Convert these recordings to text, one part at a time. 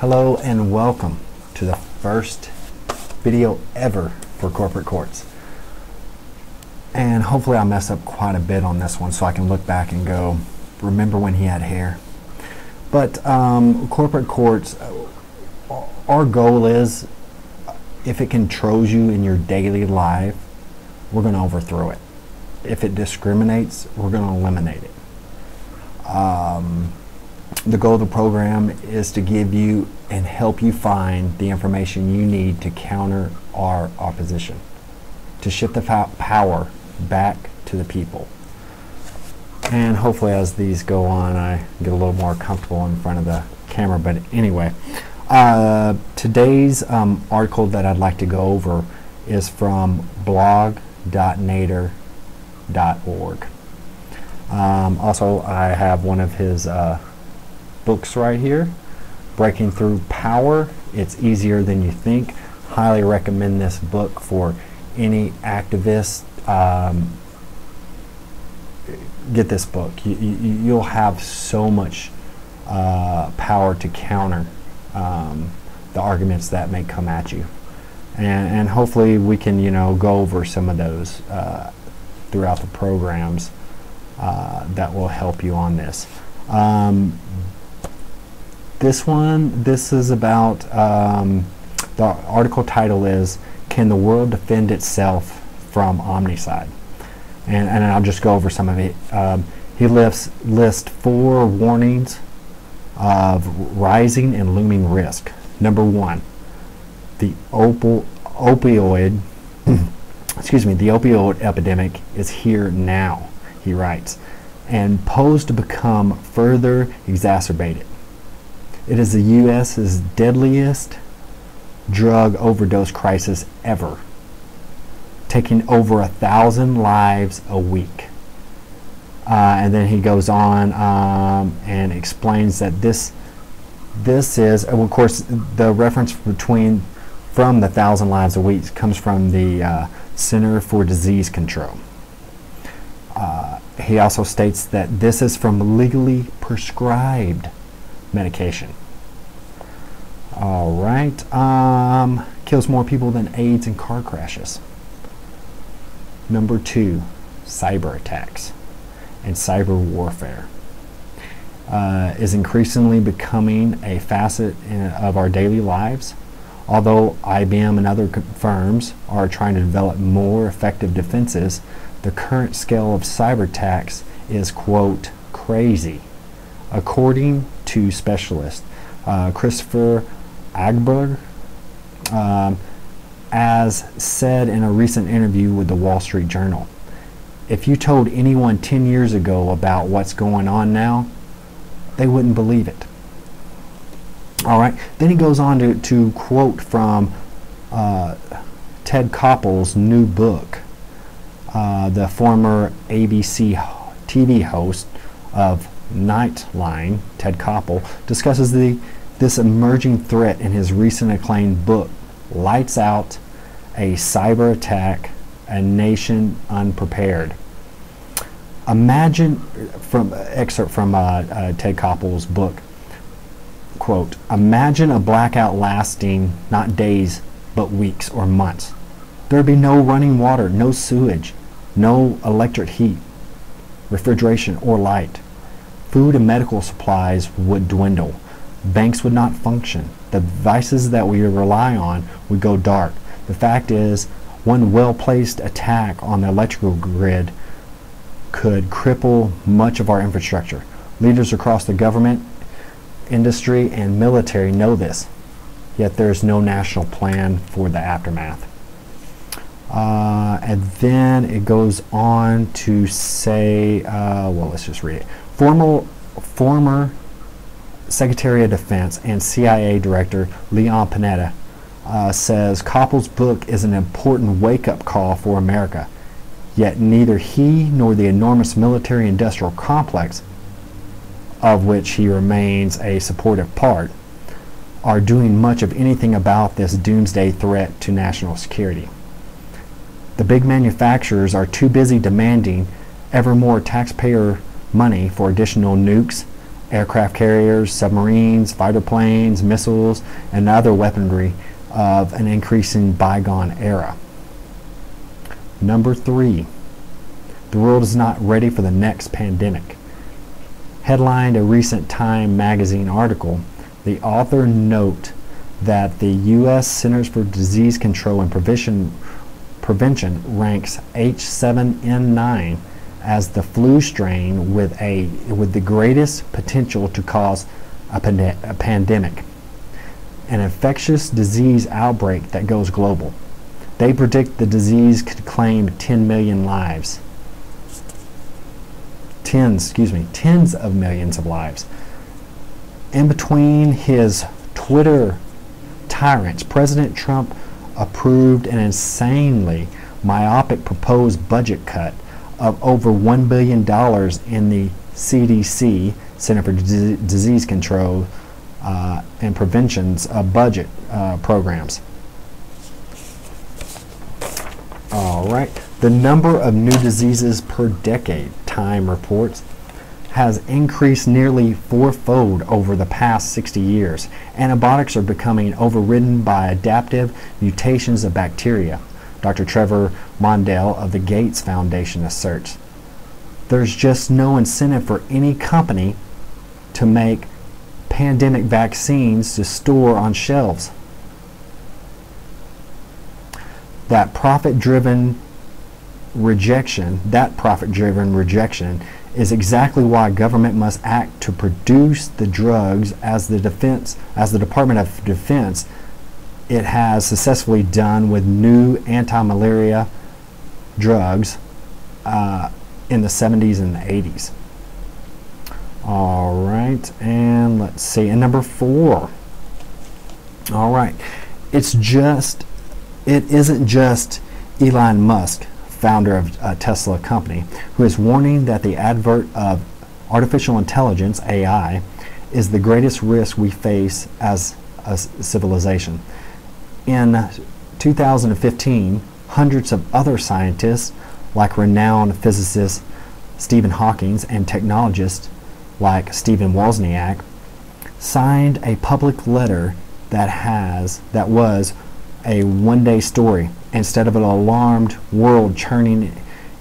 Hello and welcome to the first video ever for corporate courts. And hopefully I mess up quite a bit on this one so I can look back and go, remember when he had hair. But corporate courts, our goal is, if it controls you in your daily life, we're going to overthrow it. If it discriminates, we're going to eliminate it. The goal of the program is to give you and help you find the information you need to counter our opposition, to shift the power back to the people. And hopefully as these go on, I get a little more comfortable in front of the camera. But anyway, today's article that I'd like to go over is from blog.nader.org. Also, I have one of his books right here, Breaking Through Power. It's easier than you think. Highly recommend this book for any activist. Get this book. You'll have so much power to counter the arguments that may come at you, and hopefully we can go over some of those throughout the programs that will help you on this. This is about, the article title is, Can the World Defend Itself from Omnicide? And I'll just go over some of it. He lists 4 warnings of rising and looming risk. Number 1, the opioid the opioid epidemic is here now, he writes, and posed to become further exacerbated. It is the U.S.'s deadliest drug overdose crisis ever, taking over 1,000 lives a week. And then he goes on and explains that this is, of course, the reference from the 1,000 lives a week comes from the Center for Disease Control. He also states that this is from legally prescribed medication. All right. Kills more people than AIDS and car crashes. Number 2, cyber attacks and cyber warfare is increasingly becoming a facet of our daily lives. Although IBM and other firms are trying to develop more effective defenses, the current scale of cyber attacks is, quote, crazy. According to specialist Christopher Agberg, as said in a recent interview with the Wall Street Journal, if you told anyone 10 years ago about what's going on now, they wouldn't believe it. All right. Then he goes on to quote from Ted Koppel's new book. The former ABC TV host of Nightline, Ted Koppel, discusses this emerging threat in his recent acclaimed book, Lights Out: A Cyber Attack, A Nation Unprepared. Excerpt from Ted Koppel's book, quote, imagine a blackout lasting not days but weeks or months. There would be no running water, no sewage, no electric heat, refrigeration, or light. Food and medical supplies would dwindle. Banks would not function. The devices that we rely on would go dark. The fact is, one well-placed attack on the electrical grid could cripple much of our infrastructure. Leaders across the government, industry, and military know this, yet there is no national plan for the aftermath. And then it goes on to say, well, let's just read it. Former Secretary of Defense and CIA Director Leon Panetta says Koppel's book is an important wake-up call for America, yet neither he nor the enormous military-industrial complex, of which he remains a supportive part, are doing much of anything about this doomsday threat to national security. The big manufacturers are too busy demanding ever more taxpayer money for additional nukes aircraft carriers, submarines, fighter planes, missiles, and other weaponry of an increasing bygone era. Number 3, the world is not ready for the next pandemic. Headlined a recent Time magazine article, the author note that the U.S. Centers for Disease Control and Prevention ranks H7N9 as the flu strain with the greatest potential to cause a pandemic, an infectious disease outbreak that goes global. They predict the disease could claim 10 million lives. Tens of millions of lives. In between his Twitter tyrants, President Trump approved an insanely myopic proposed budget cut of over $1 billion in the CDC, Center for Disease Control and Prevention's budget programs. All right. The number of new diseases per decade, Time reports, has increased nearly fourfold over the past 60 years. Antibiotics are becoming overridden by adaptive mutations of bacteria, Dr. Trevor Mondale of the Gates Foundation asserts. There's just no incentive for any company to make pandemic vaccines to store on shelves. That profit-driven rejection is exactly why government must act to produce the drugs as the Department of Defense it has successfully done with new anti-malaria drugs in the 70s and the 80s. All right, and let's see. And number 4. All right, it isn't just Elon Musk, founder of Tesla company, who is warning that the advent of artificial intelligence, AI, is the greatest risk we face as a civilization. In 2015, hundreds of other scientists, like renowned physicist Stephen Hawking and technologists like Stephen Wozniak, signed a public letter that was a one-day story instead of an alarmed world churning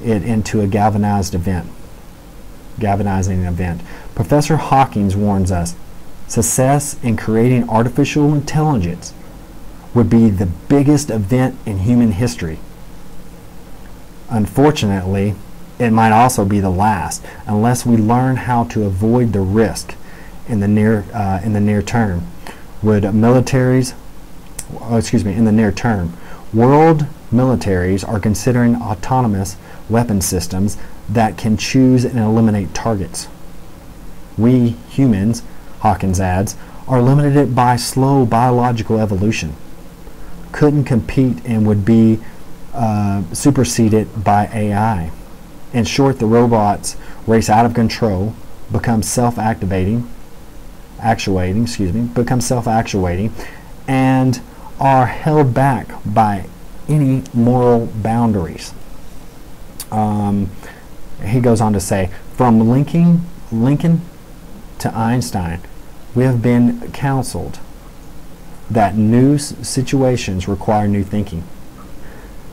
it into a galvanizing event. Professor Hawking warns us, success in creating artificial intelligence would be the biggest event in human history. Unfortunately, it might also be the last, unless we learn how to avoid the risk in the near term. In the near term, world militaries are considering autonomous weapon systems that can choose and eliminate targets. We humans, Hawkins adds, are limited by slow biological evolution, couldn't compete, and would be superseded by AI. In short, the robots race out of control, become self-actuating, and are held back by any moral boundaries. He goes on to say, from Lincoln to Einstein, we have been counseled that new situations require new thinking.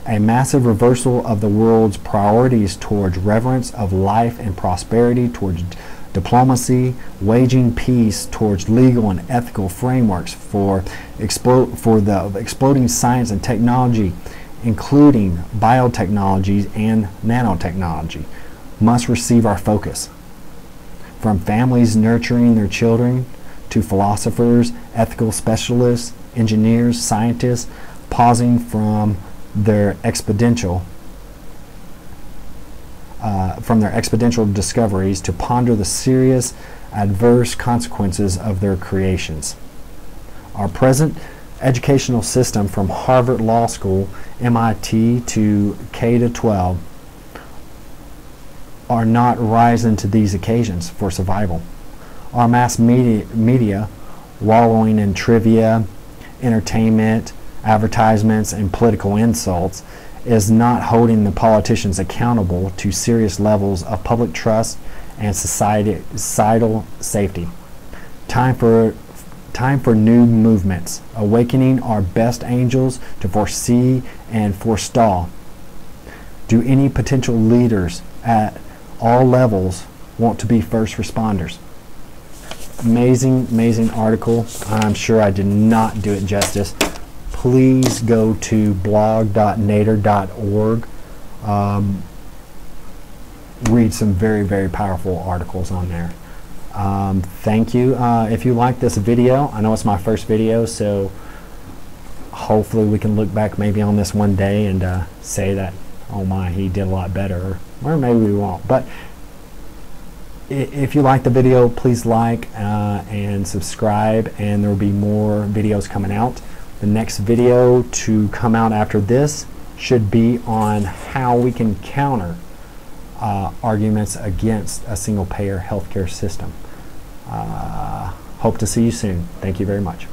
A massive reversal of the world's priorities towards reverence of life and prosperity, towards diplomacy, waging peace, towards legal and ethical frameworks for the exploding science and technology, including biotechnologies and nanotechnology, must receive our focus. From families nurturing their children to philosophers, ethical specialists, engineers, scientists, pausing from their exponential discoveries to ponder the serious adverse consequences of their creations. Our present educational system, from Harvard Law School, MIT to K-12, are not rising to these occasions for survival. Our mass media wallowing in trivia, entertainment, advertisements, and political insults is not holding the politicians accountable to serious levels of public trust and societal safety. Time for new movements, awakening our best angels to foresee and forestall. Do any potential leaders at all levels want to be first responders? Amazing, amazing article. I'm sure I did not do it justice. Please go to blog.nader.org. Read some very, very powerful articles on there. Thank you. If you like this video, I know it's my first video, so hopefully we can look back maybe on this one day and say that, oh my, he did a lot better, or maybe we won't. But if you like the video, please like and subscribe, and there will be more videos coming out. The next video to come out after this should be on how we can counter arguments against a single-payer healthcare system. Hope to see you soon. Thank you very much.